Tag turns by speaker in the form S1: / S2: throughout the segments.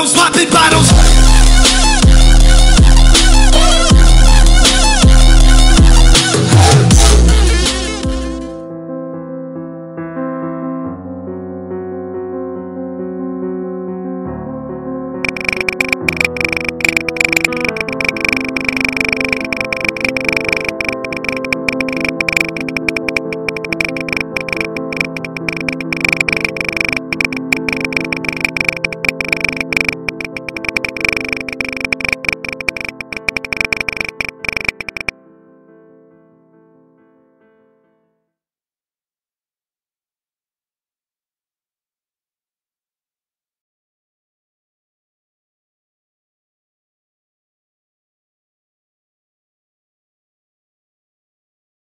S1: bottles, popping bottles.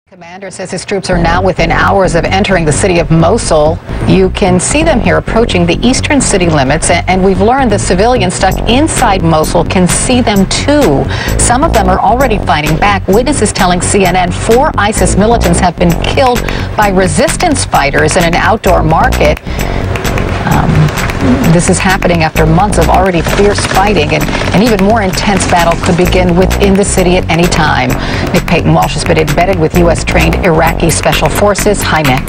S2: Commander says his troops are now within hours of entering the city of Mosul. You can see them here approaching the eastern city limits, and we've learned the civilians stuck inside Mosul can see them too. Some of them are already fighting back. Witnesses telling CNN 4 ISIS militants have been killed by resistance fighters in an outdoor market. This is happening after months of already fierce fighting, and an even more intense battle could begin within the city at any time. Nick Payton-Walsh has been embedded with U.S.-trained Iraqi Special Forces. Hi, Nick.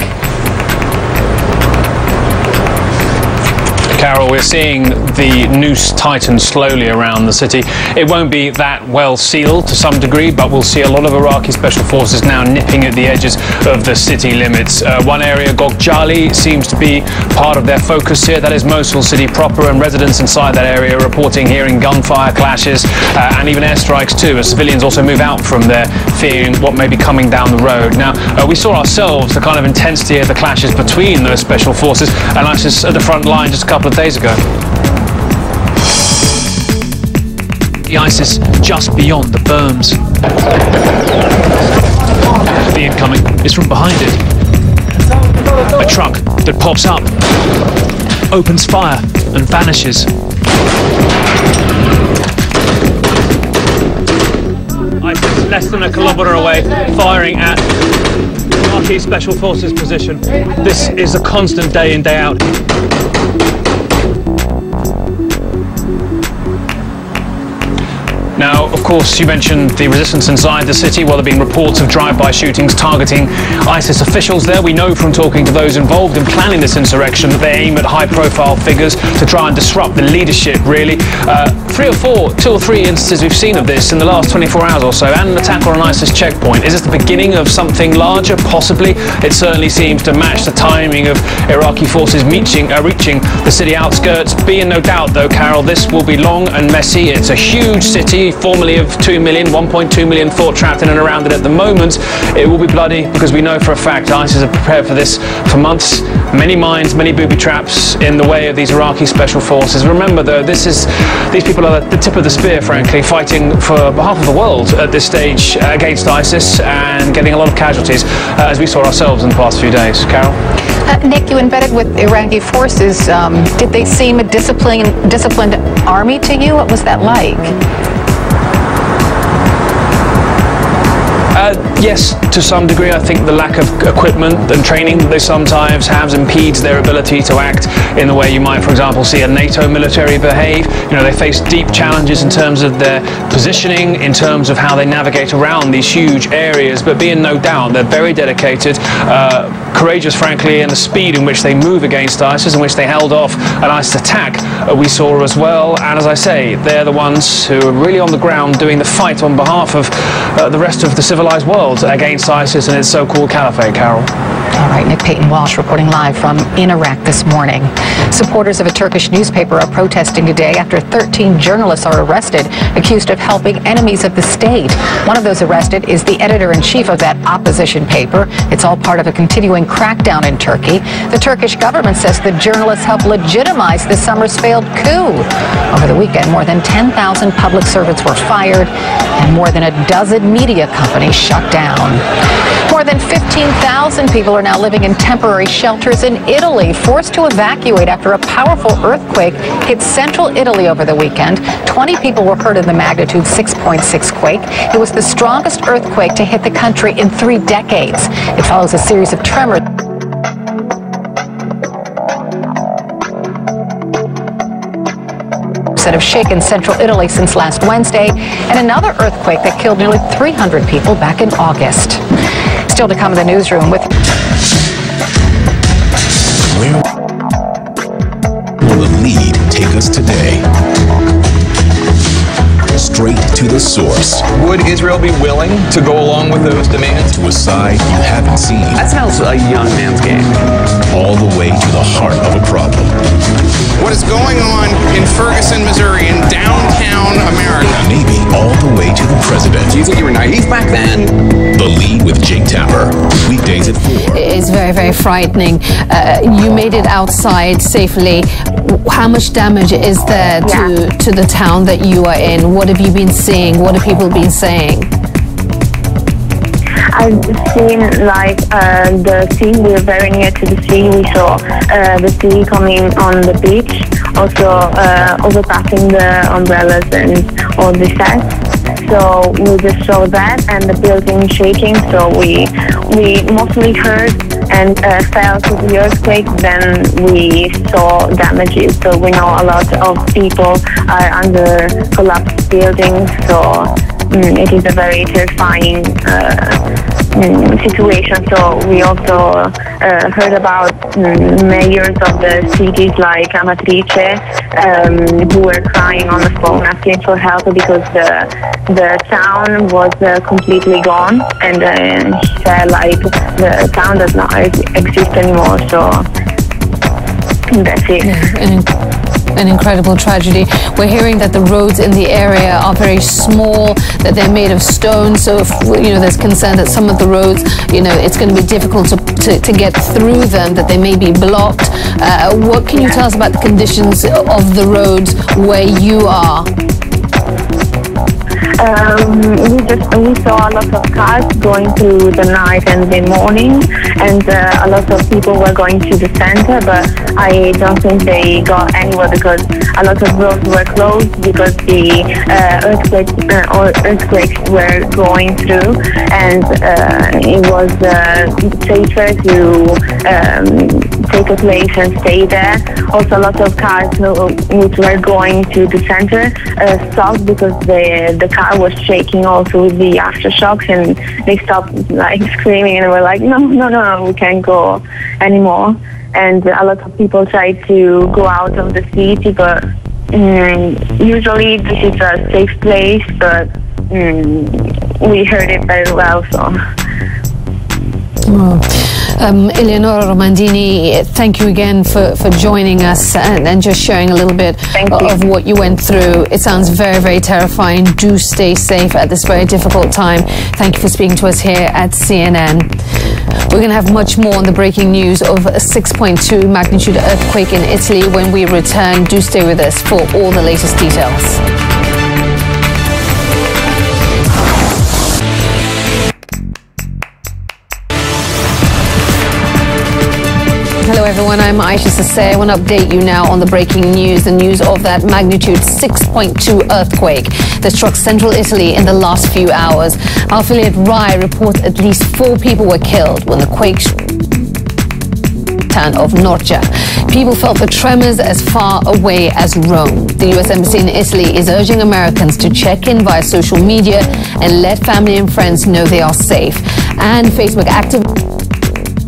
S3: Carol, we're seeing the noose tighten slowly around the city. It won't be that well sealed to some degree, but we'll see a lot of Iraqi special forces now nipping at the edges of the city limits. One area, Gogjali, seems to be part of their focus here. That is Mosul city proper, and residents inside that area reporting hearing gunfire, clashes, and even airstrikes too, as civilians also move out from there, fearing what may be coming down the road. Now, we saw ourselves the kind of intensity of the clashes between those special forces and ISIS at the front line just a couple of days ago. The ISIS just beyond the berms. The incoming is from behind it. A truck that pops up, opens fire and vanishes. ISIS less than a kilometre away, firing at Iraqi Special Forces position. This is a constant day in, day out. Now, of course, you mentioned the resistance inside the city. Well, there have been reports of drive-by shootings targeting ISIS officials there. We know from talking to those involved in planning this insurrection that they aim at high-profile figures to try and disrupt the leadership, really. 2 or 3 instances we've seen of this in the last 24 hours or so, and an attack on an ISIS checkpoint. Is this the beginning of something larger? Possibly. It certainly seems to match the timing of Iraqi forces reaching the city outskirts. Be in no doubt, though, Carol, this will be long and messy. It's a huge city, formerly of 2 million, 1.2 million thought trapped in and around it at the moment. It will be bloody, because we know for a fact ISIS have prepared for this for months. Many mines, many booby traps in the way of these Iraqi special forces. Remember, though, these people are the tip of the spear, frankly, fighting for half of the world at this stage against ISIS and getting a lot of casualties, as we saw ourselves in the past few days. Carol?
S2: Nick, you embedded with Iraqi forces. Did they seem a disciplined army to you? What was that like?
S3: Yes, to some degree. I think the lack of equipment and training they sometimes have impedes their ability to act in the way you might, for example, see a NATO military behave. You know, they face deep challenges in terms of their positioning, in terms of how they navigate around these huge areas, but be in no doubt they're very dedicated, courageous, frankly, in the speed in which they move against ISIS, in which they held off an ISIS attack we saw as well. And as I say, they're the ones who are really on the ground doing the fight on behalf of the rest of the civilized world against ISIS and its so-called caliphate, Carol.
S2: All right, Nick Payton-Walsh reporting live from Iraq this morning. Supporters of a Turkish newspaper are protesting today after 13 journalists are arrested, accused of helping enemies of the state. One of those arrested is the editor-in-chief of that opposition paper. It's all part of a continuing crackdown in Turkey. The Turkish government says the journalists helped legitimize this summer's failed coup. Over the weekend, more than 10,000 public servants were fired and more than a dozen media companies shut down. More than 15,000 people are now living in temporary shelters in Italy, forced to evacuate after a powerful earthquake hit central Italy over the weekend. 20 people were hurt in the magnitude 6.6 quake. It was the strongest earthquake to hit the country in 3 decades. It follows a series of tremors. that have shaken central Italy since last Wednesday, and another earthquake that killed nearly 300 people back in August. Still to come in the newsroom with...
S1: Where will the lead take us today? Straight to the source.
S4: Would Israel be willing to go along with those demands?
S1: To a side you haven't seen.
S4: That smells a young man's game.
S1: All the way to the heart of a problem.
S5: What is going on in Ferguson, Missouri, in downtown America?
S1: Maybe all the way to the president.
S4: Do you think you were naive back then?
S1: The Lead with Jake Tapper. Weekdays at 4.
S6: It's very, very frightening. You made it outside safely. How much damage is there to the town that you are in? What have you been seeing? What have people been saying?
S7: I've seen like the sea. We're very near to the sea. We saw the sea coming on the beach, also overpassing the umbrellas and all the sets. So we just saw that and the building shaking. So we mostly heard and felt the earthquake. Then we saw damages. So we know a lot of people are under collapsed buildings. So it is a very terrifying situation. So we also heard about mayors of the cities like Amatrice who were crying on the phone asking for help because the town was completely gone, and he said like the town does not exist anymore. So that's it.
S6: An incredible tragedy. We're hearing that the roads in the area are very small, that they're made of stone. So if there's concern that some of the roads, it's going to be difficult to get through them, that they may be blocked. What can you tell us about the conditions of the roads where you are?
S7: We saw a lot of cars going through the night and the morning, and a lot of people were going to the center, but I don't think they got anywhere because a lot of roads were closed because the earthquakes were going through, and it was safer to take a place and stay there. Also, a lot of cars which were going to the center stopped because the car was shaking also with the aftershocks, and they stopped like screaming and were like, no, we can't go anymore. And a lot of people tried to go out of the city, but usually this is a safe place, but we heard it very well, so.
S6: Eleonora Romandini, thank you again for joining us and just sharing a little bit of what you went through. It sounds very, very terrifying. Do stay safe at this very difficult time. Thank you for speaking to us here at CNN. We're going to have much more on the breaking news of a 6.2 magnitude earthquake in Italy when we return. Do stay with us for all the latest details. Hello everyone, I'm Aisha Sasay. I want to update you now on the breaking news, the news of that magnitude 6.2 earthquake that struck central Italy in the last few hours. Our affiliate RAI reports at least 4 people were killed when the quake town of Norcia. People felt the tremors as far away as Rome. The U.S. Embassy in Italy is urging Americans to check in via social media and let family and friends know they are safe. And Facebook activated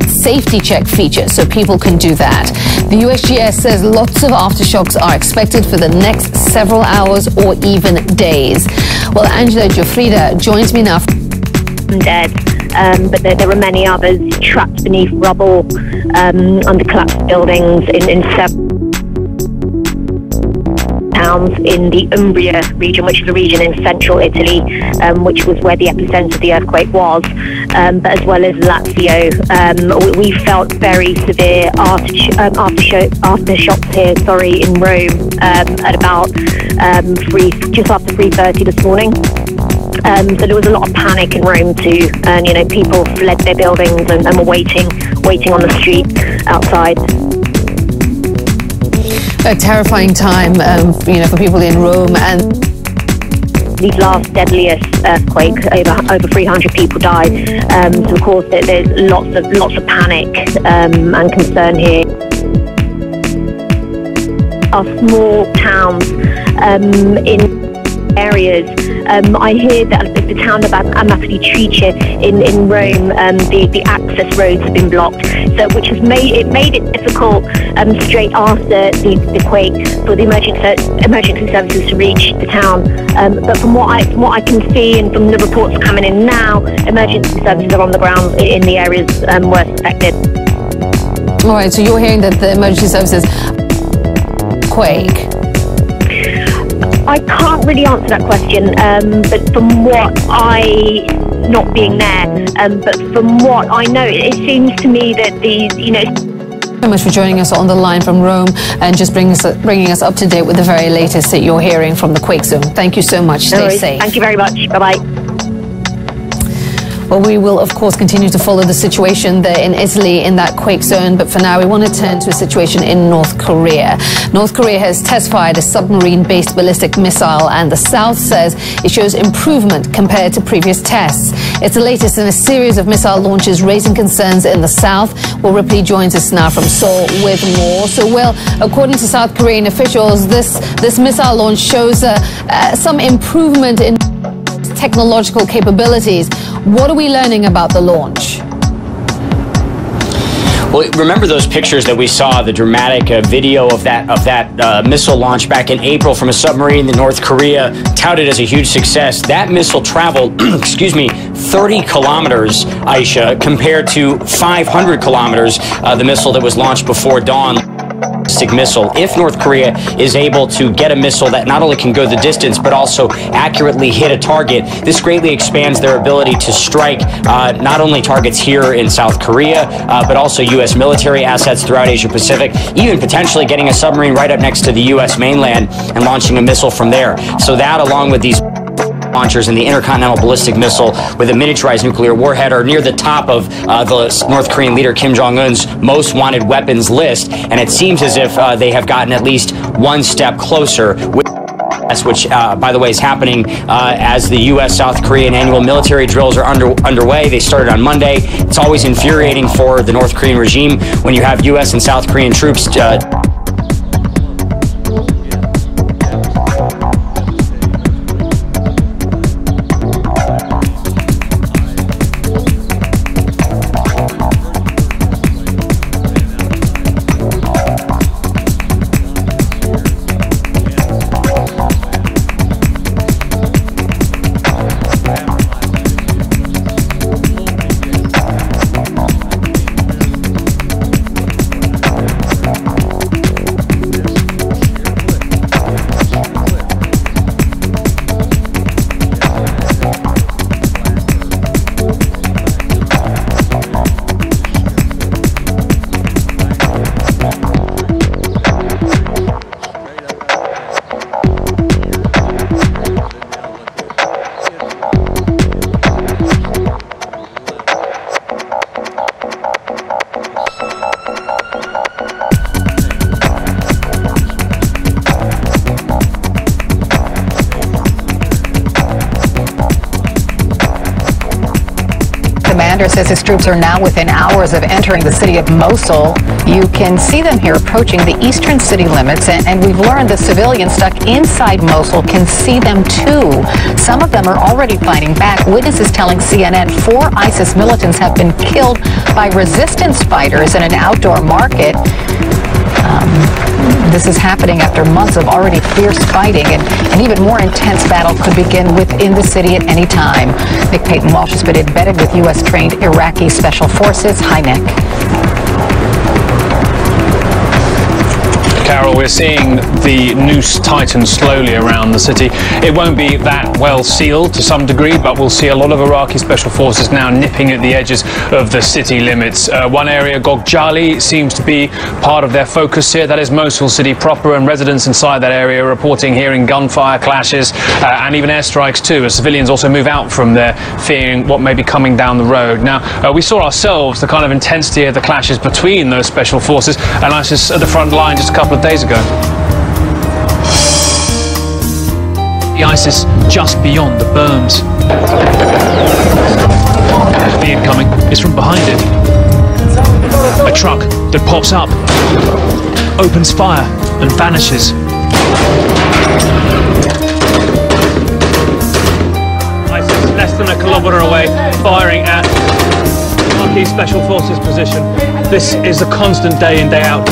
S6: safety check feature so people can do that. The USGS says lots of aftershocks are expected for the next several hours or even days. Well, Angela Giuffrida joins me now.
S8: Dead, but there are many others trapped beneath rubble under collapsed buildings in several towns in the Umbria region, which is a region in central Italy, which was where the epicenter of the earthquake was, but as well as Lazio. We felt very severe aftershocks here, in Rome, at about just after 3:30 this morning. So there was a lot of panic in Rome too, and people fled their buildings and were waiting on the street outside.
S6: A terrifying time, for people in Rome. And
S8: the last deadliest earthquake, over 300 people died. So of course there's lots of panic and concern here. are small towns in areas. I hear that the town of Amatrice in Rome, the access roads have been blocked, so which has made it difficult straight after the quake for the emergency services to reach the town. But from what I can see and from the reports coming in now, emergency services are on the ground in the areas worst affected.
S6: All right, so you're hearing that the emergency services quake.
S8: I can't really answer that question, but from what not being there, but from what I know, it seems to me that these, Thank
S6: you so much for joining us on the line from Rome and just bringing us up to date with the very latest that you're hearing from the quake zone. Thank you so much. Stay safe.
S8: Thank you very much. Bye-bye.
S6: Well, we will, of course, continue to follow the situation there in Italy in that quake zone. But for now, we want to turn to a situation in North Korea. North Korea has test-fired a submarine-based ballistic missile, and the South says it shows improvement compared to previous tests. It's the latest in a series of missile launches raising concerns in the South. Well, Ripley joins us now from Seoul with more. So, well, according to South Korean officials, this missile launch shows some improvement in technological capabilities. What are we learning about the launch?
S9: Well, remember those pictures that we saw, the dramatic video of that missile launch back in April from a submarine that North Korea touted as a huge success. That missile traveled, 30 kilometers, Aisha, compared to 500 kilometers, the missile that was launched before dawn. Missile. If North Korea is able to get a missile that not only can go the distance but also accurately hit a target, this greatly expands their ability to strike not only targets here in South Korea but also U.S. military assets throughout Asia Pacific, even potentially getting a submarine right up next to the U.S. mainland and launching a missile from there. So that, along with these launchers and the intercontinental ballistic missile with a miniaturized nuclear warhead, are near the top of the North Korean leader Kim Jong-un's most wanted weapons list, and it seems as if they have gotten at least one step closer, which, by the way, is happening as the U.S.-South Korean annual military drills are underway. They started on Monday. It's always infuriating for the North Korean regime when you have U.S. and South Korean troops
S2: commander says his troops are now within hours of entering the city of Mosul. You can see them here approaching the eastern city limits, and we've learned the civilians stuck inside Mosul can see them too. Some of them are already fighting back. Witnesses telling CNN 4 ISIS militants have been killed by resistance fighters in an outdoor market. This is happening after months of already fierce fighting, and an even more intense battle could begin within the city at any time. Nick Payton-Walsh has been embedded with U.S.-trained Iraqi Special Forces. Hi, Nick.
S3: Carol, we're seeing the noose tighten slowly around the city. It won't be that well sealed to some degree, but we'll see a lot of Iraqi special forces now nipping at the edges of the city limits. One area, Gogjali, seems to be part of their focus here. That is Mosul city proper, and residents inside that area are reporting hearing gunfire, clashes, and even airstrikes too, as civilians also move out from there, fearing what may be coming down the road. Now, we saw ourselves the kind of intensity of the clashes between those special forces and ISIS at the front line just a couple of days ago. The ISIS just beyond the berms. The incoming is from behind it. A truck that pops up, opens fire. and vanishes. ISIS less than a kilometre away, firing at Iraqi Special Forces position. This is a constant day in, day out.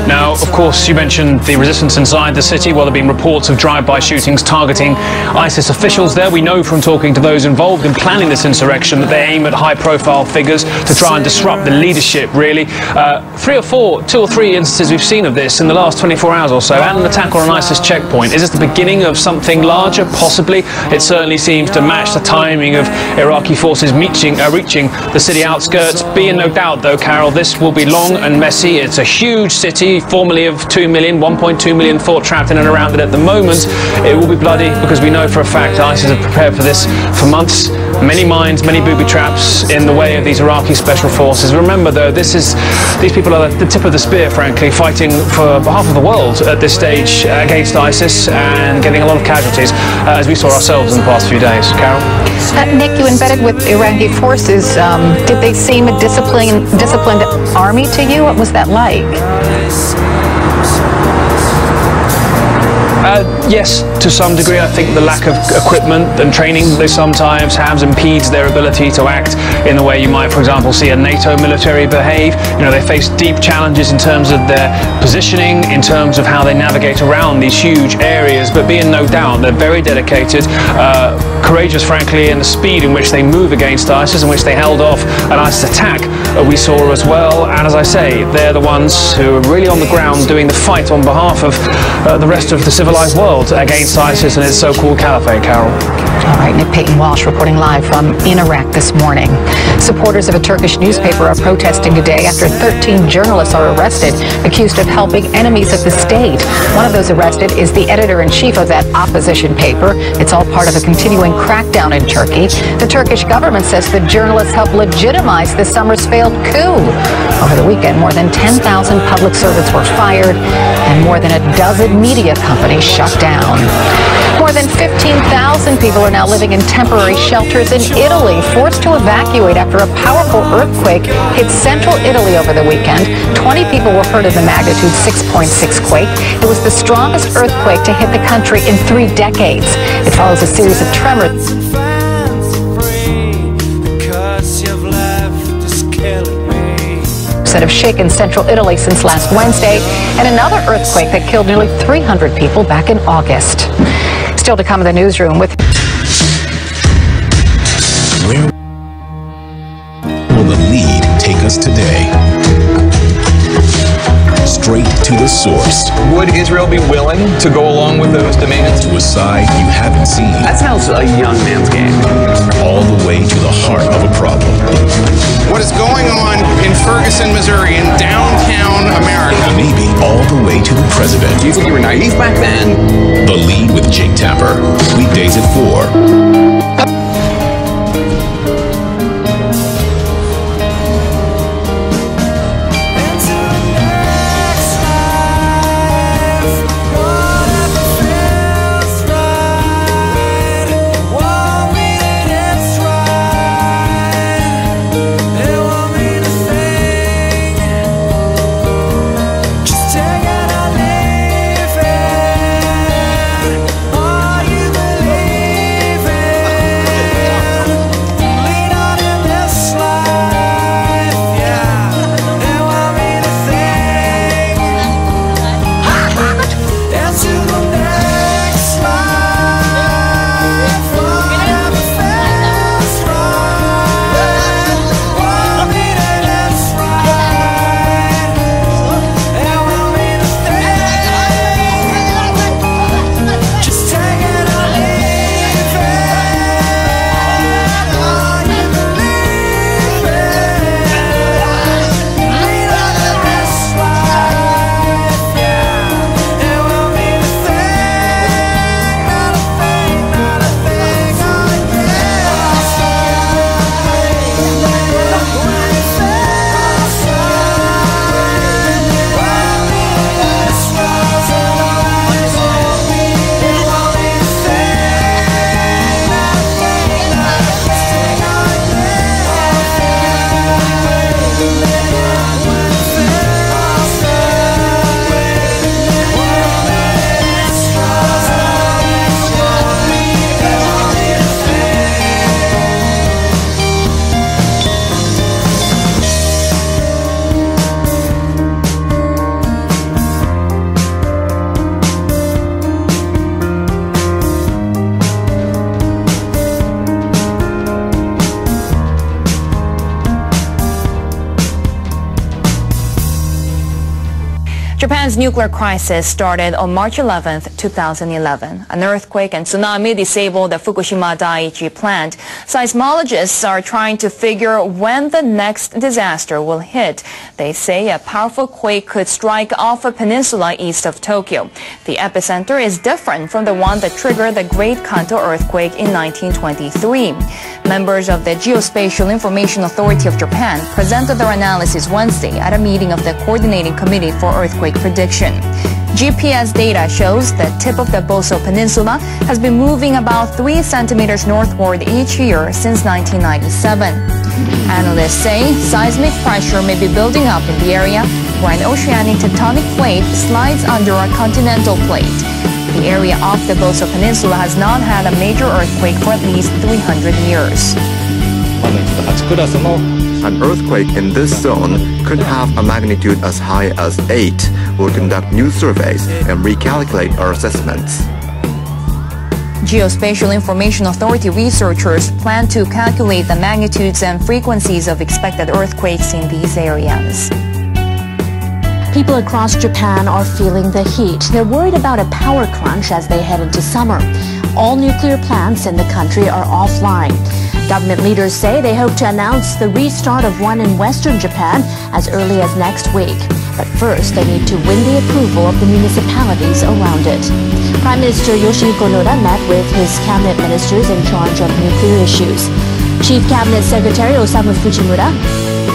S3: Now, of course, you mentioned the resistance inside the city. Well, there have been reports of drive-by shootings targeting ISIS officials there. We know from talking to those involved in planning this insurrection that they aim at high-profile figures to try and disrupt the leadership, really. Two or three instances we've seen of this in the last 24 hours or so, and an attack on an ISIS checkpoint. Is this the beginning of something larger? Possibly. It certainly seems to match the timing of Iraqi forces reaching the city outskirts. Be in no doubt, though, Carol, this will be long and messy. It's a huge city, formerly of 2 million, 1.2 million thought trapped in and around it at the moment. It will be bloody because we know for a fact ISIS have prepared for this for months. Many mines, many booby traps in the way of these Iraqi special forces. Remember, though, these people are the tip of the spear, frankly, fighting for behalf of the world at this stage against ISIS and getting a lot of casualties, as we saw ourselves in the past few days. Carol?
S2: Nick, you embedded with Iraqi forces. Did they seem a disciplined army to you? What was that like?
S3: Yes, to some degree. I think the lack of equipment and training they sometimes have impedes their ability to act in the way you might, for example, see a NATO military behave. You know, they face deep challenges in terms of their positioning, in terms of how they navigate around these huge areas, but be in no doubt they're very dedicated, courageous, frankly, in the speed in which they move against ISIS, in which they held off an ISIS attack we saw as well. And as I say, they're the ones who are really on the ground doing the fight on behalf of the rest of the civilized world against ISIS and its so-called caliphate, Carol.
S2: All right, Nick Payton-Walsh reporting live from in Iraq this morning. Supporters of a Turkish newspaper are protesting today after 13 journalists are arrested, accused of helping enemies of the state. One of those arrested is the editor-in-chief of that opposition paper. It's all part of a continuing crackdown in Turkey. The Turkish government says the journalists helped legitimize this summer's failed coup. Over the weekend, more than 10,000 public servants were fired and more than a dozen media companies shut down. More than 15,000 people are now living in temporary shelters in Italy, forced to evacuate after a powerful earthquake hit central Italy over the weekend. 20 people were hurt in the magnitude 6.6 quake. It was the strongest earthquake to hit the country in 3 decades. It follows a series of tremors that have shaken central Italy since last Wednesday, and another earthquake that killed nearly 300 people back in August. Still to come in the newsroom with...
S1: Where will the lead take us today? Straight to the source.
S4: Would Israel be willing to go along with those demands?
S1: To a side you haven't seen.
S4: That sounds a young man's game.
S1: All the way to the heart of a problem.
S5: What is going on in Ferguson, Missouri, in downtown America?
S1: Maybe all the way to the president.
S4: Do you think you were naive back then?
S1: The Lead with Jake Tapper. Weekdays at 4.
S10: Are you Japan's nuclear crisis started on March 11, 2011. An earthquake and tsunami disabled the Fukushima Daiichi plant. Seismologists are trying to figure when the next disaster will hit. They say a powerful quake could strike off a peninsula east of Tokyo. The epicenter is different from the one that triggered the Great Kanto earthquake in 1923. Members of the Geospatial Information Authority of Japan presented their analysis Wednesday at a meeting of the Coordinating Committee for Earthquake Prediction. GPS data shows the tip of the Boso Peninsula has been moving about 3 centimeters northward each year since 1997. Analysts say seismic pressure may be building up in the area where an oceanic tectonic plate slides under a continental plate. The area off the Boso Peninsula has not had a major earthquake for at least 300 years.
S11: An earthquake in this zone could have a magnitude as high as 8. We'll conduct new surveys and recalculate our assessments.
S10: Geospatial Information Authority researchers plan to calculate the magnitudes and frequencies of expected earthquakes in these areas.
S12: People across Japan are feeling the heat. They're worried about a power crunch as they head into summer. All nuclear plants in the country are offline. Government leaders say they hope to announce the restart of one in western Japan as early as next week. But first, they need to win the approval of the municipalities around it. Prime Minister Yoshihiko Noda met with his cabinet ministers in charge of nuclear issues. Chief Cabinet Secretary Osamu Fujimura,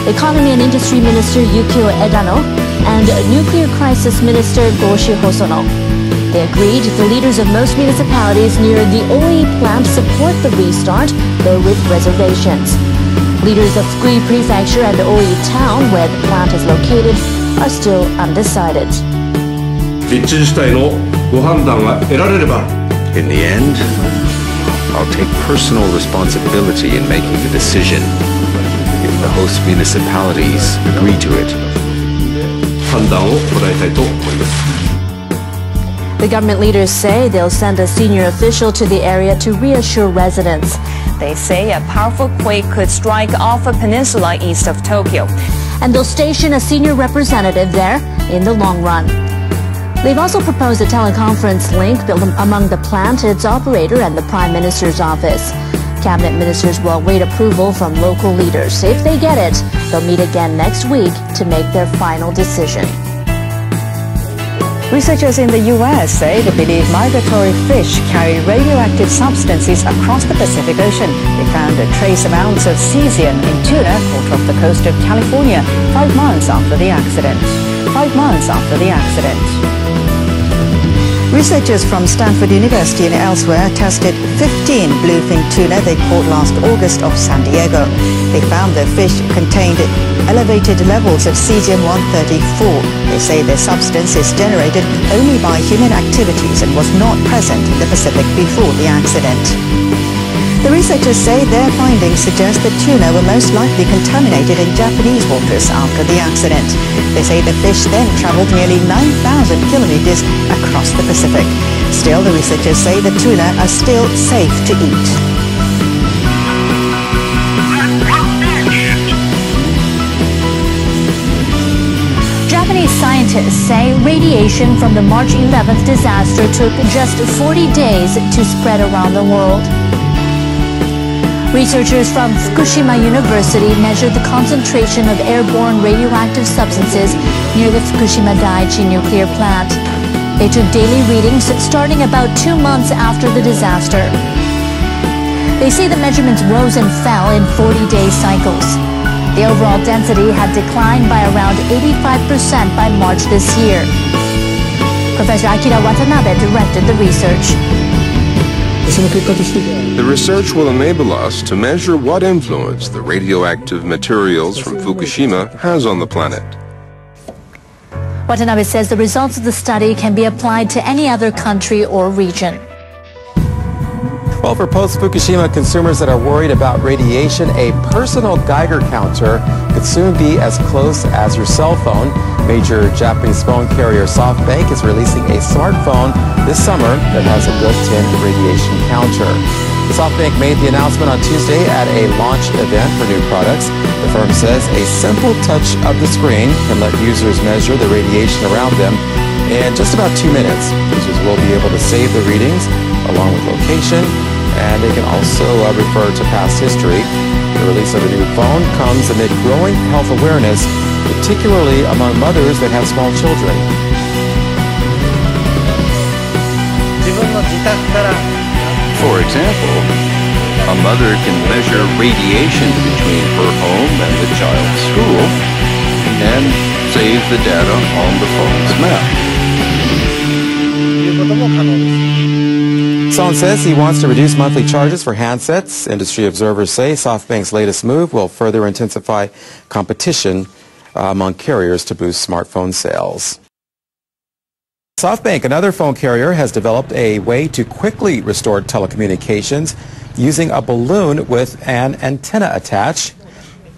S12: Economy and Industry Minister Yukio Edano, and Nuclear Crisis Minister Goshi Hosono. They agreed the leaders of most municipalities near the OE plant support the restart, though with reservations. Leaders of Fukui Prefecture and OE town, where the plant is located, are still undecided.
S11: In the end, I'll take personal responsibility in making the decision if the host municipalities agree to it.
S12: The government leaders say they'll send a senior official to the area to reassure residents.
S10: They say a powerful quake could strike off a peninsula east of Tokyo.
S12: And they'll station a senior representative there in the long run. They've also proposed a teleconference link built among the plant, its operator, and the Prime Minister's office. Cabinet ministers will await approval from local leaders. If they get it, they'll meet again next week to make their final decision.
S2: Researchers in the U.S. say they believe migratory fish carry radioactive substances across the Pacific Ocean. They found trace amounts of cesium in tuna caught off the coast of California 5 months after the accident. Researchers from Stanford University and elsewhere tested 15 bluefin tuna they caught last August off San Diego. They found the fish contained elevated levels of cesium-134. They say the substance is generated only by human activities and was not present in the Pacific before the accident. The researchers say their findings suggest the tuna were most likely contaminated in Japanese waters after the accident. They say the fish then traveled nearly 9,000 kilometers across the Pacific. Still, the researchers say the tuna are still safe to eat.
S12: Japanese scientists say radiation from the March 11th disaster took just 40 days to spread around the world. Researchers from Fukushima University measured the concentration of airborne radioactive substances near the Fukushima Daiichi nuclear plant. They took daily readings starting about 2 months after the disaster. They say the measurements rose and fell in 40-day cycles. The overall density had declined by around 85% by March this year. Professor Akira Watanabe directed the research.
S13: The research will enable us to measure what influence the radioactive materials from Fukushima has on the planet.
S12: Watanabe says the results of the study can be applied to any other country or region.
S14: Well, for post-Fukushima consumers that are worried about radiation, a personal Geiger counter could soon be as close as your cell phone. Major Japanese phone carrier SoftBank is releasing a smartphone this summer that has a built-in radiation counter. SoftBank made the announcement on Tuesday at a launch event for new products. The firm says a simple touch of the screen can let users measure the radiation around them in just about 2 minutes. Users will be able to save the readings along with location, and they can also refer to past history. The release of the new phone comes amid growing health awareness, particularly among mothers that have small children.
S15: For example, a mother can measure radiation between her home and the child's school and save the data on the phone's map.
S14: Son says he wants to reduce monthly charges for handsets. Industry observers say SoftBank's latest move will further intensify competition among carriers to boost smartphone sales. SoftBank, another phone carrier, has developed a way to quickly restore telecommunications using a balloon with an antenna attached.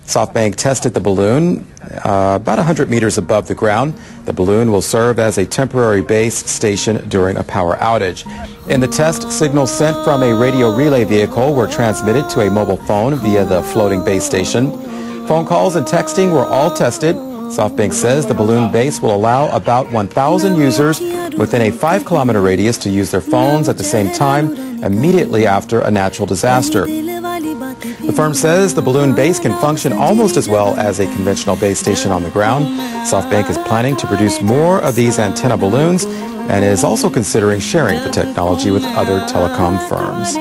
S14: SoftBank tested the balloon about 100 meters above the ground. The balloon will serve as a temporary base station during a power outage. In the test, signals sent from a radio relay vehicle were transmitted to a mobile phone via the floating base station. Phone calls and texting were all tested. SoftBank says the balloon base will allow about 1,000 users within a 5-kilometer radius to use their phones at the same time immediately after a natural disaster. The firm says the balloon base can function almost as well as a conventional base station on the ground. SoftBank is planning to produce more of these antenna balloons and is also considering sharing the technology with other telecom firms.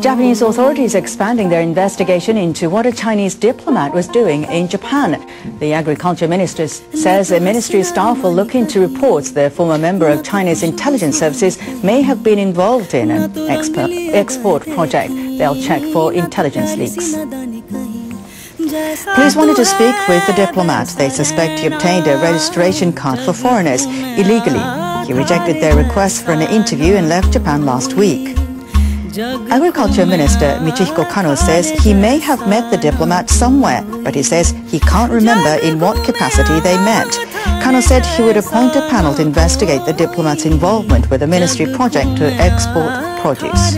S16: Japanese authorities expanding their investigation into what a Chinese diplomat was doing in Japan. The agriculture minister says the ministry staff will look into reports the former member of China's intelligence services may have been involved in an export project. They'll check for intelligence leaks. Police wanted to speak with the diplomat. They suspect he obtained a registration card for foreigners illegally. He rejected their request for an interview and left Japan last week. Agriculture Minister Michihiko Kano says he may have met the diplomat somewhere, but he says he can't remember in what capacity they met. Kano said he would appoint a panel to investigate the diplomat's involvement with a ministry project to export produce.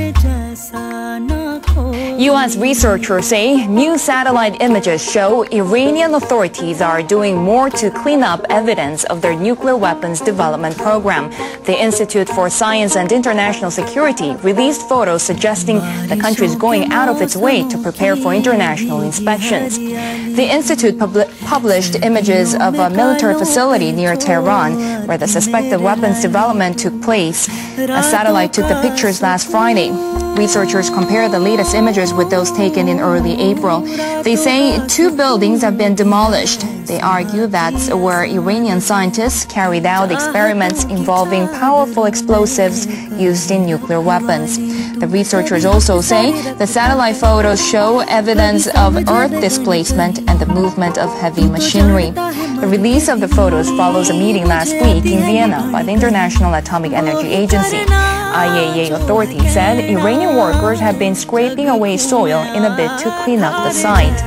S10: U.S. researchers say new satellite images show Iranian authorities are doing more to clean up evidence of their nuclear weapons development program. The Institute for Science and International Security released photos suggesting the country is going out of its way to prepare for international inspections. The Institute published images of a military facility near Tehran where the suspected weapons development took place. A satellite took the pictures last Friday. Researchers compared the latest images with those taken in early April. They say 2 buildings have been demolished. They argue that's where Iranian scientists carried out experiments involving powerful explosives used in nuclear weapons. The researchers also say the satellite photos show evidence of Earth displacement and the movement of heavy machinery. The release of the photos follows a meeting last week in Vienna by the International Atomic Energy Agency. IAEA authorities said Iranian workers have been scraping away soil in a bid to clean up the site.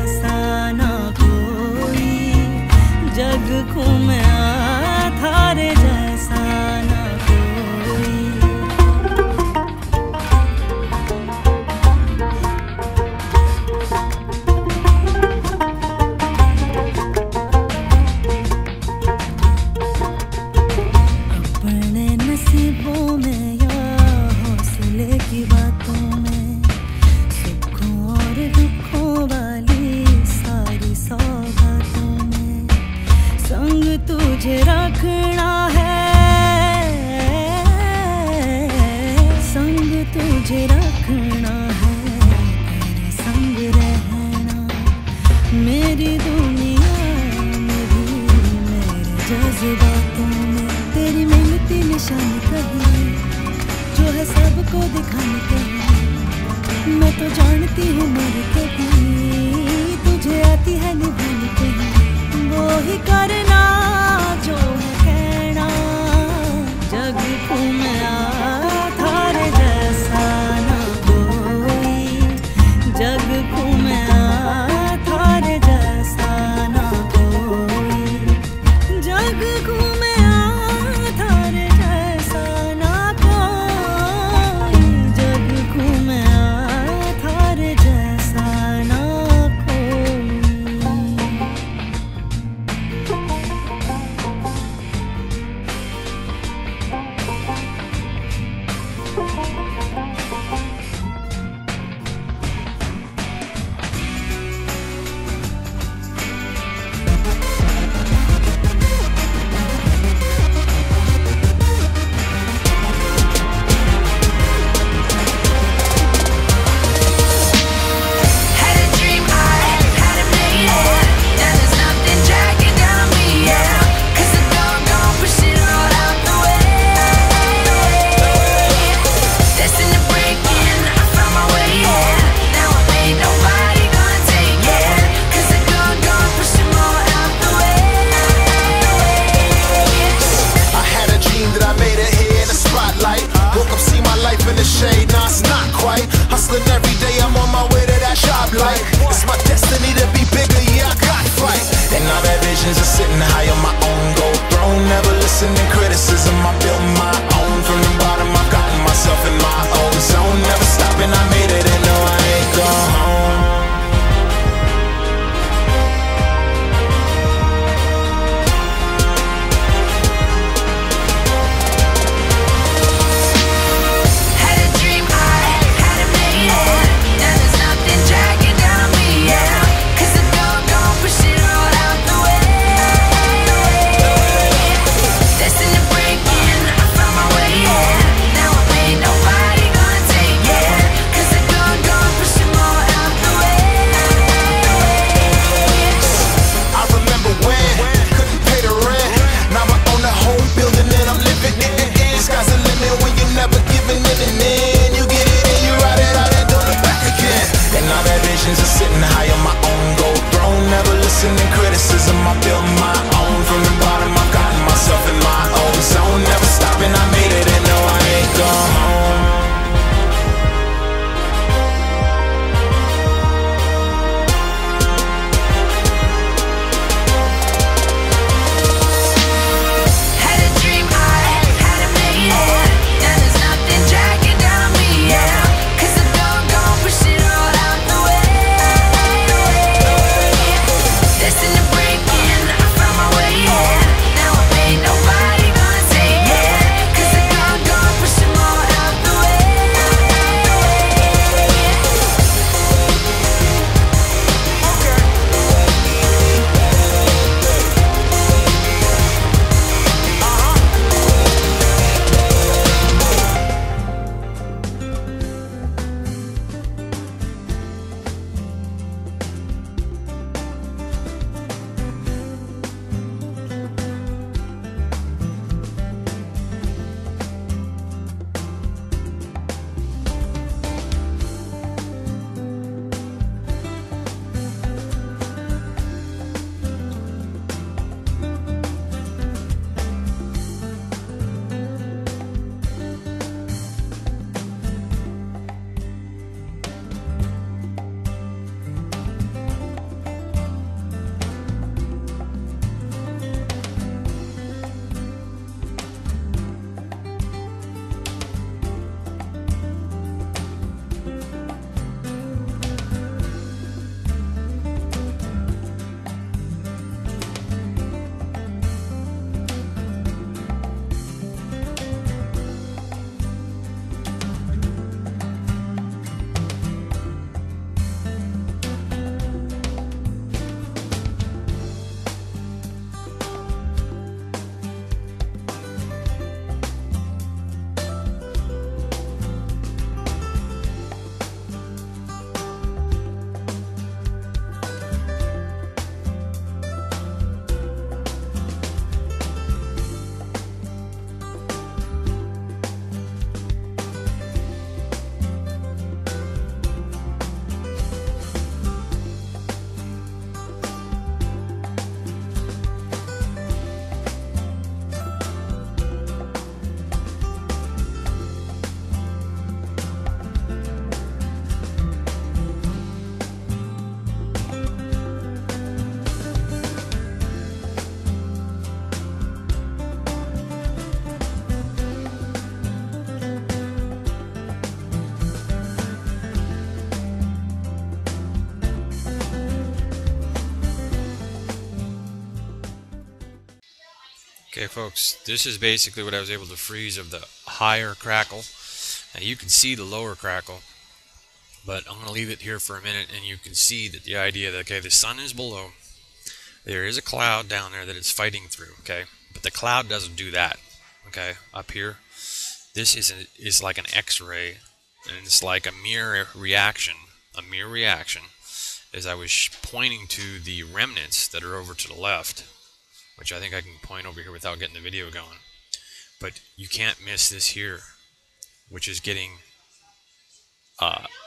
S17: like. It's my destiny to be bigger, yeah, I got fight. And all that visions are sitting high on my own gold throne. Never listening criticism, I built my own. From the bottom, I've gotten myself in my own zone. Never stopping, I made it and no, I ain't gone home. And criticism, I built my own. From the bottom, I've gotten myself in my own zone. Never stopping, I made it and no, I ain't gone home.
S18: Had a dream, I had to make it. Now there's nothing dragging down me, yeah. Cause the doggone push it all out the way. Destined to break in, I found my way, yeah. Now ain't nobody gonna take it. Cause the doggone push them all out the way.
S19: Okay folks, this is basically what I was able to freeze of the higher crackle. Now you can see the lower crackle, but I'm going to leave it here for a minute and you can see that the idea that, okay, the sun is below, there is a cloud down there that it's fighting through, okay, but the cloud doesn't do that, okay, up here. This is like an X-ray, and it's like a mirror reaction as I was pointing to the remnants that are over to the left, which I think I can point over here without getting the video going. But you can't miss this here, which is getting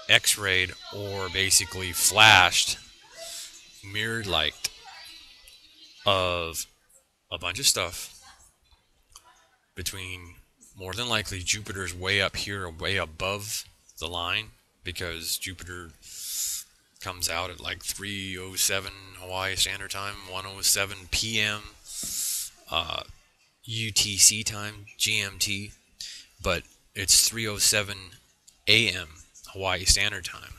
S19: X-rayed or basically flashed, mirrored light of a bunch of stuff between, more than likely, Jupiter's way up here, way above the line, because Jupiter comes out at like 3:07 Hawaii Standard Time, 1:07 p.m. UTC time, GMT, but it's 3:07 a.m. Hawaii Standard Time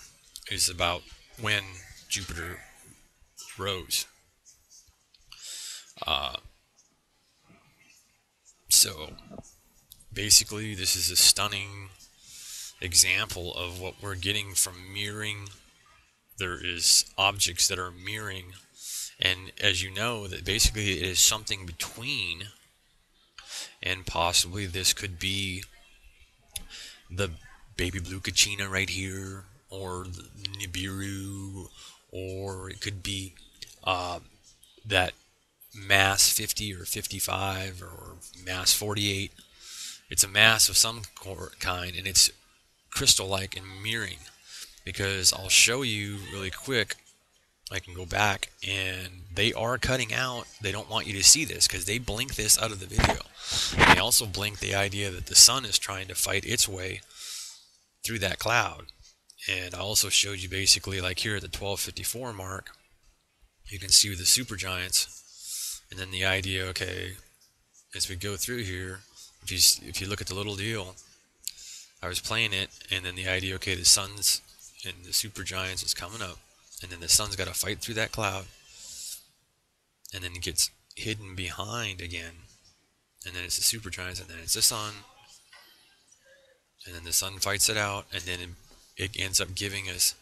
S19: is about when Jupiter rose. So basically, this is a stunning example of what we're getting from mirroring. There is objects that are mirroring, and as you know, that basically it is something between, and possibly this could be the baby blue Kachina right here, or the Nibiru, or it could be that mass 50 or 55 or mass 48. It's a mass of some kind, and it's crystal-like and mirroring, because I'll show you really quick. I can go back, and they are cutting out. They don't want you to see this because they blink this out of the video. And they also blink the idea that the sun is trying to fight its way through that cloud. And I also showed you basically, like here at the 1254 mark, you can see the supergiants, and then the idea, okay, as we go through here, if you look at the little deal, I was playing it, and then the idea, okay, the sun's and the supergiants is coming up, and then the sun's got to fight through that cloud, and then it gets hidden behind again, and then it's the supergiants, and then it's the sun, and then the sun fights it out, and then it ends up giving us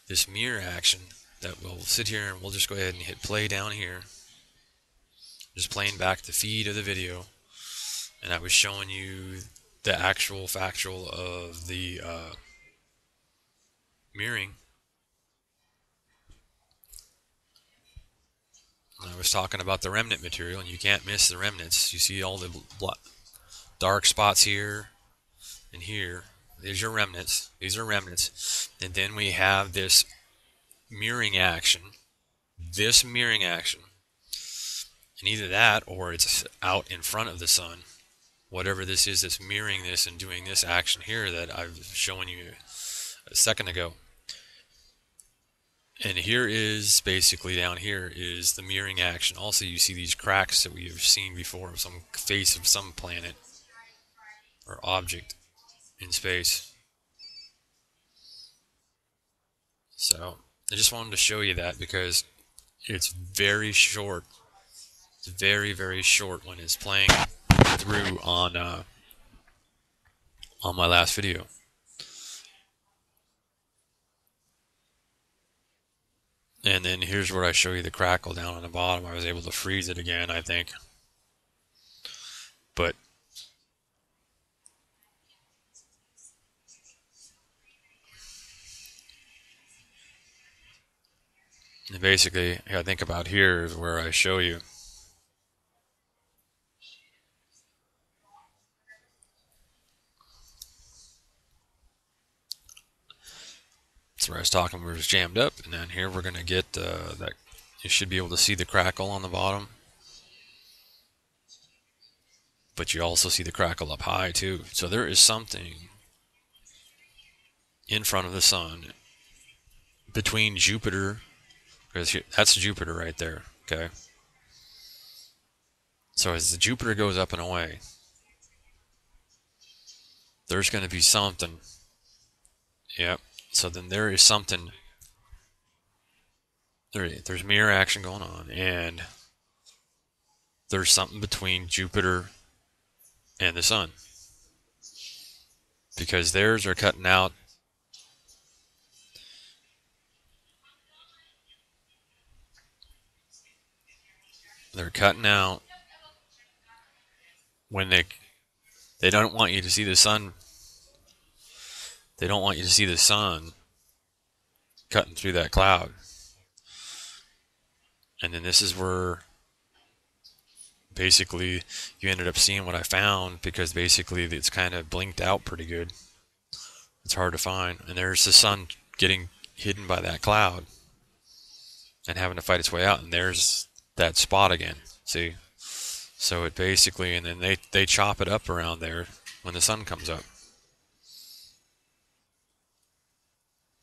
S19: this mirror action that we'll sit here and we'll just go ahead and hit play down here, just playing back the feed of the video, and I was showing you the actual factual of the mirroring. And I was talking about the remnant material, and you can't miss the remnants. You see all the dark spots here and here. These are remnants. These are remnants. And then we have this mirroring action. This mirroring action. And either that or it's out in front of the sun. Whatever this is that's mirroring this and doing this action here that I was showing you a second ago. And here is basically down here is the mirroring action. Also, you see these cracks that we have seen before of some face of some planet or object in space. So I just wanted to show you that because it's very short. It's very, very short when it's playing through on my last video. And then here's where I show you the crackle down on the bottom. I was able to freeze it again, I think. But and basically, I think about here is where I show you. That's where I was talking, where it was jammed up, and then here we're going to get that. You should be able to see the crackle on the bottom, but you also see the crackle up high too. So there is something in front of the sun between Jupiter, because that's Jupiter right there, okay? So as the Jupiter goes up and away, there's going to be something. Yep. So then there is something. There's mirror action going on, and there's something between Jupiter and the sun, because theirs are cutting out. They're cutting out when they don't want you to see the sun. They don't want you to see the sun cutting through that cloud. And then this is where basically you ended up seeing what I found, because basically it's kind of blinked out pretty good. It's hard to find. And there's the sun getting hidden by that cloud and having to fight its way out. And there's that spot again. See? So it basically, and then they chop it up around there when the sun comes up.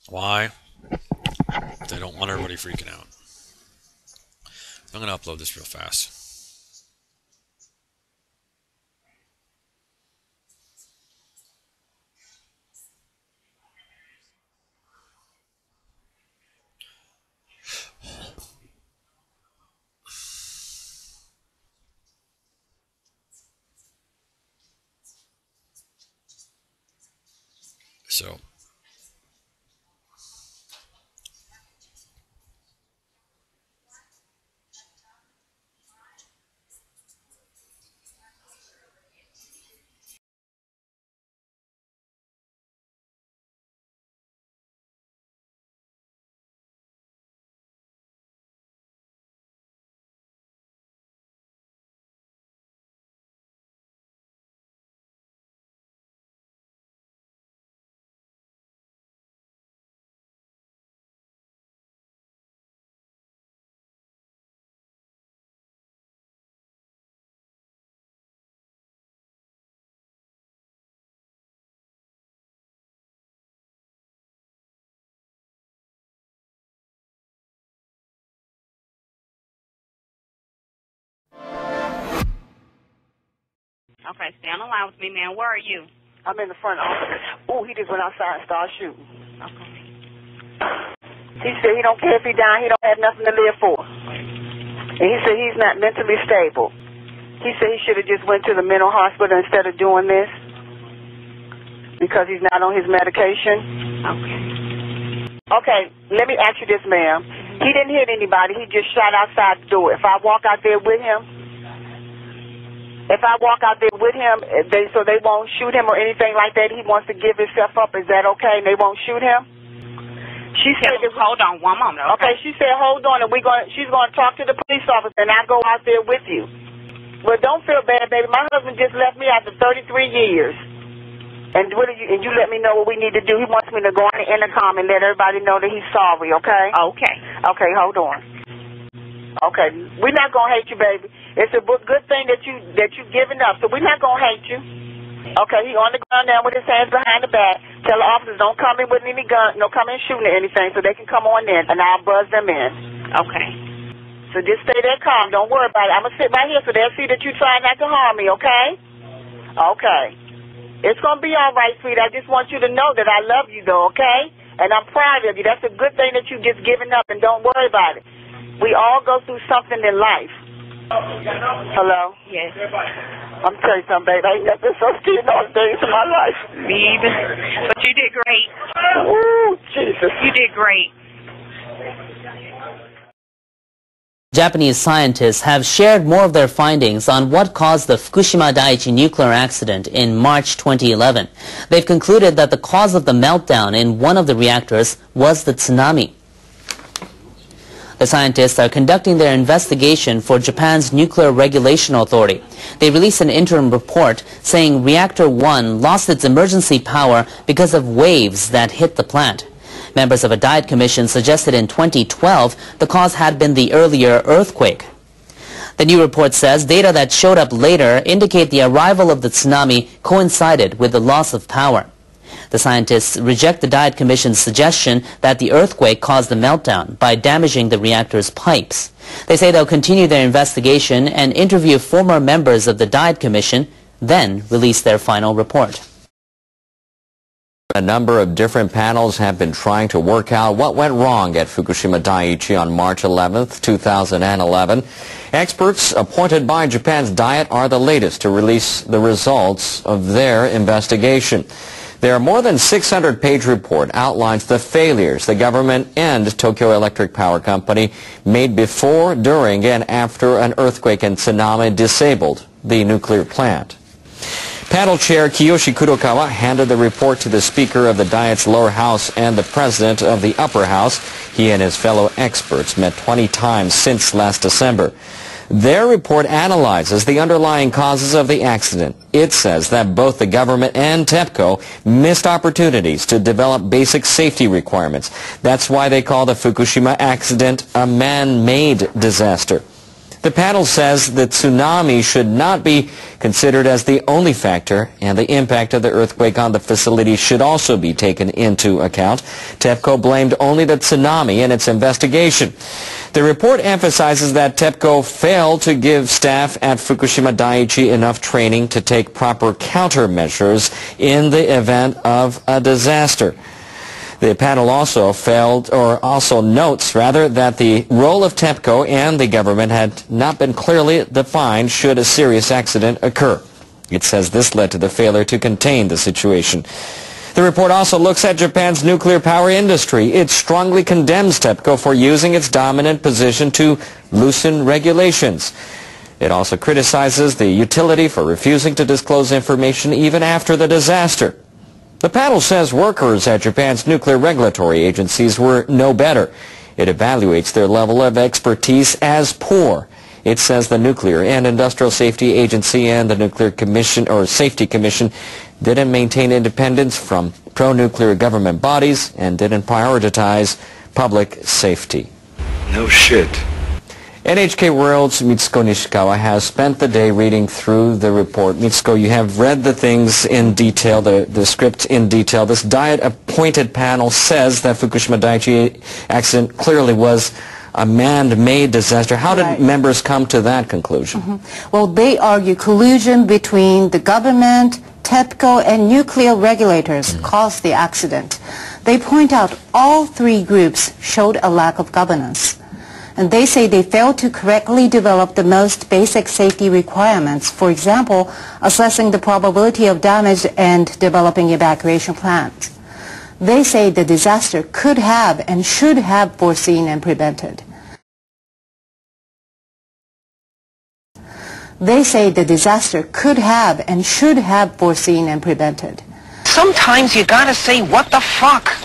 S19: Why? They don't want everybody freaking out. I'm going to upload this real fast. So,
S20: Okay, stay on the line with me, man. Where are you?
S21: I'm in the front office. Oh, he just went outside and started shooting.
S20: Okay.
S21: He said he don't care if he died. He don't have nothing to live for. And he said he's not mentally stable. He said he should have just went to the mental hospital instead of doing this because he's not on his medication.
S20: Okay.
S21: Okay, let me ask you this, ma'am. He didn't hit anybody. He just shot outside the door. If I walk out there with him, so they won't shoot him or anything like that, he wants to give himself up, is that okay? And they won't shoot him? She said,
S20: hold on one moment.
S21: Okay, she said, hold on, and she's going to talk to the police officer, and I'll go out there with you. Well, don't feel bad, baby. My husband just left me after 33 years. And you let me know what we need to do. He wants me to go on the intercom and let everybody know that he's sorry, okay?
S20: Okay.
S21: Okay, hold on. Okay, we're not going to hate you, baby. It's a good thing that you giving up, so we're not going to hate you. Okay, he on the ground now with his hands behind the back. Tell the officers don't come in with any gun, no come in shooting or anything, so they can come on in, and I'll buzz them in.
S20: Okay.
S21: So just stay there calm. Don't worry about it. I'm going to sit right here so they'll see that you try not to harm me, okay? Okay. It's going to be all right, sweetie. I just want you to know that I love you, though, okay? And I'm proud of you. That's a good thing that you just given up, and don't worry about it. We all go through something in life. Hello?
S20: Yes.
S21: I'm telling you something, babe. I ain't never been so scared all days in my life.
S20: Me either. But you did great.
S21: Ooh, Jesus.
S20: You did great.
S22: Japanese scientists have shared more of their findings on what caused the Fukushima Daiichi nuclear accident in March 2011. They've concluded that the cause of the meltdown in one of the reactors was the tsunami. The scientists are conducting their investigation for Japan's Nuclear Regulation Authority. They released an interim report saying Reactor 1 lost its emergency power because of waves that hit the plant. Members of a Diet Commission suggested in 2012 the cause had been the earlier earthquake. The new report says data that showed up later indicate the arrival of the tsunami coincided with the loss of power. The scientists reject the Diet Commission's suggestion that the earthquake caused the meltdown by damaging the reactor's pipes. They say they'll continue their investigation and interview former members of the Diet Commission, then release their final report.
S23: A number of different panels have been trying to work out what went wrong at Fukushima Daiichi on March 11th, 2011. Experts appointed by Japan's Diet are the latest to release the results of their investigation. Their more than 600-page report outlines the failures the government and Tokyo Electric Power Company made before, during, and after an earthquake and tsunami disabled the nuclear plant. Panel Chair Kiyoshi Kurokawa handed the report to the Speaker of the Diet's lower house and the President of the upper house. He and his fellow experts met 20 times since last December. Their report analyzes the underlying causes of the accident. It says that both the government and TEPCO missed opportunities to develop basic safety requirements. That's why they call the Fukushima accident a man-made disaster. The panel says the tsunami should not be considered as the only factor, and the impact of the earthquake on the facility should also be taken into account. TEPCO blamed only the tsunami in its investigation. The report emphasizes that TEPCO failed to give staff at Fukushima Daiichi enough training to take proper countermeasures in the event of a disaster. The panel also notes that the role of TEPCO and the government had not been clearly defined should a serious accident occur. It says this led to the failure to contain the situation. The report also looks at Japan's nuclear power industry. It strongly condemns TEPCO for using its dominant position to loosen regulations. It also criticizes the utility for refusing to disclose information even after the disaster. The panel says workers at Japan's nuclear regulatory agencies were no better. It evaluates their level of expertise as poor. It says the Nuclear and Industrial Safety Agency and the Nuclear Commission or Safety Commission didn't maintain independence from pro-nuclear government bodies and didn't prioritize public safety.
S11: No shit.
S23: NHK World's Mitsuko Nishikawa has spent the day reading through the report. Mitsuko, you have read the things in detail, the script in detail. This Diet-appointed panel says that Fukushima Daiichi accident clearly was a man-made disaster. How did members come to that conclusion?
S6: Well, they argue collusion between the government, TEPCO, and nuclear regulators caused the accident. They point out all three groups showed a lack of governance. And they say they failed to correctly develop the most basic safety requirements. For example, assessing the probability of damage and developing evacuation plans. They say the disaster could have and should have foreseen and prevented. They say the disaster could have and should have foreseen and prevented.
S7: Sometimes you gotta say, what the fuck?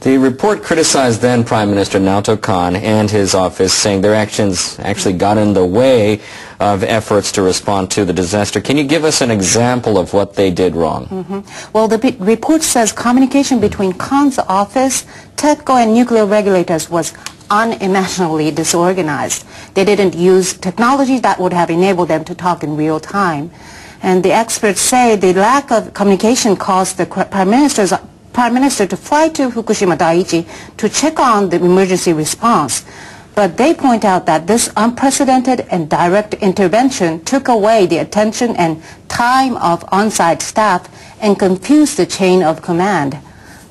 S23: The report criticized then Prime Minister Naoto Kan and his office, saying their actions actually got in the way of efforts to respond to the disaster. Can you give us an example of what they did wrong?
S6: Well, the report says communication between Kan's office, TEPCO, and nuclear regulators was unimaginably disorganized. They didn't use technology that would have enabled them to talk in real time. And the experts say the lack of communication caused the Prime Minister to fly to Fukushima Daiichi to check on the emergency response. But they point out that this unprecedented and direct intervention took away the attention and time of on-site staff and confused the chain of command.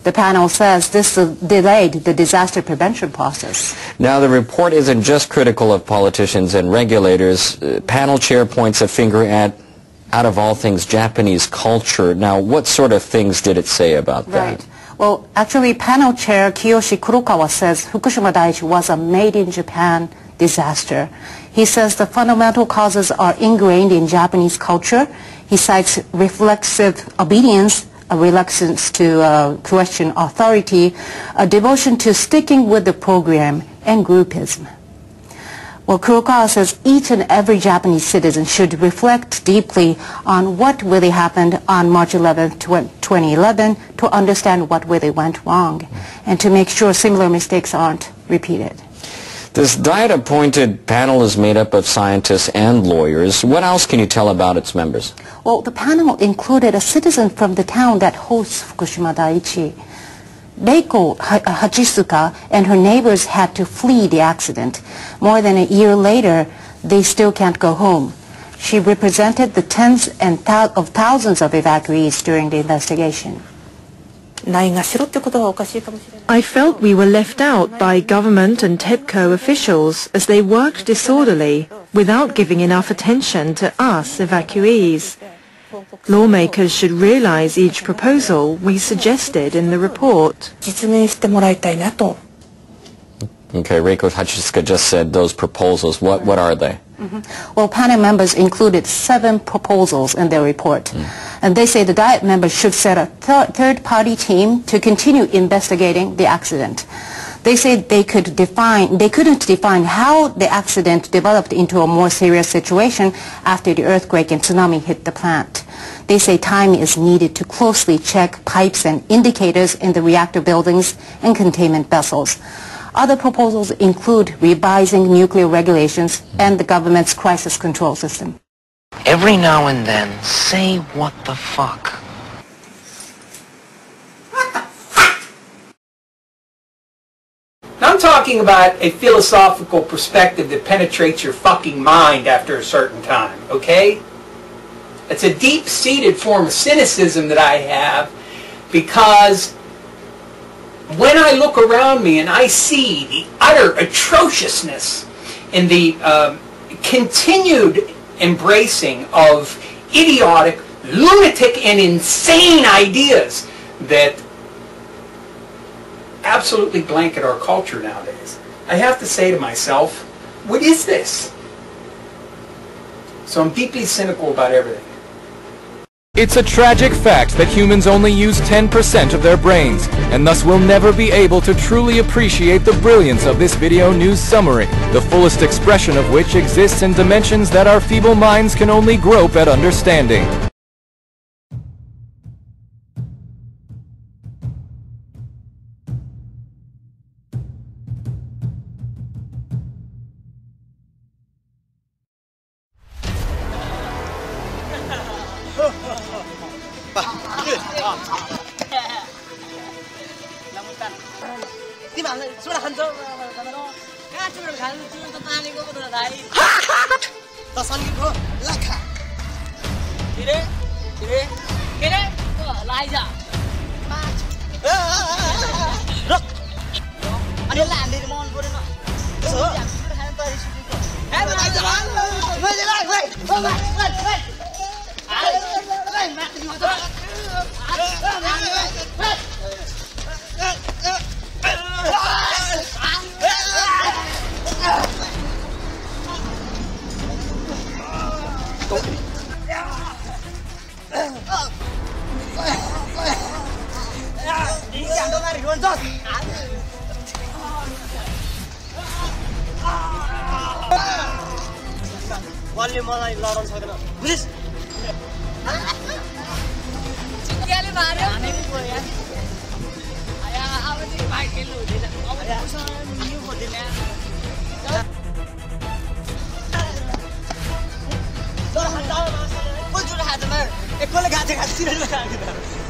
S6: The panel says this delayed the disaster prevention process.
S23: Now, the report isn't just critical of politicians and regulators. Panel chair points a finger at, out of all things, Japanese culture. Now, what sort of things did it say about that?
S6: Well, actually, panel chair Kiyoshi Kurokawa says Fukushima Daiichi was a made-in-Japan disaster. He says the fundamental causes are ingrained in Japanese culture. He cites reflexive obedience, a reluctance to question authority, a devotion to sticking with the program, and groupism. Well, Kurokawa says each and every Japanese citizen should reflect deeply on what really happened on March 11, 2011 to understand what really went wrong and to make sure similar mistakes aren't repeated.
S23: This Diet-appointed panel is made up of scientists and lawyers. What else can you tell about its members?
S6: Well, the panel included a citizen from the town that hosts Fukushima Daiichi. Reiko Hachisuka and her neighbors had to flee the accident. More than a year later, they still can't go home. She represented the tens of thousands of evacuees during the investigation.
S8: I felt we were left out by government and TEPCO officials as they worked disorderly without giving enough attention to us evacuees. Lawmakers should realize each proposal we suggested in the report.
S23: Okay, Reiko Hachisuka just said those proposals. What are they?
S6: Well, panel members included 7 proposals in their report. And they say the Diet members should set a third-party team to continue investigating the accident. They say they couldn't define how the accident developed into a more serious situation after the earthquake and tsunami hit the plant. They say time is needed to closely check pipes and indicators in the reactor buildings and containment vessels. Other proposals include revising nuclear regulations and the government's crisis control system.
S7: Every now and then, say what the fuck.
S3: I'm talking about a philosophical perspective that penetrates your fucking mind after a certain time, okay? It's a deep-seated form of cynicism that I have, because when I look around me and I see the utter atrociousness and the continued embracing of idiotic, lunatic, and insane ideas that absolutely blanket our culture nowadays, I have to say to myself, what is this? So I'm deeply cynical about everything.
S5: It's a tragic fact that humans only use 10% of their brains, and thus will never be able to truly appreciate the brilliance of this video news summary, the fullest expression of which exists in dimensions that our feeble minds can only grope at understanding.
S9: Ekole gacha gacha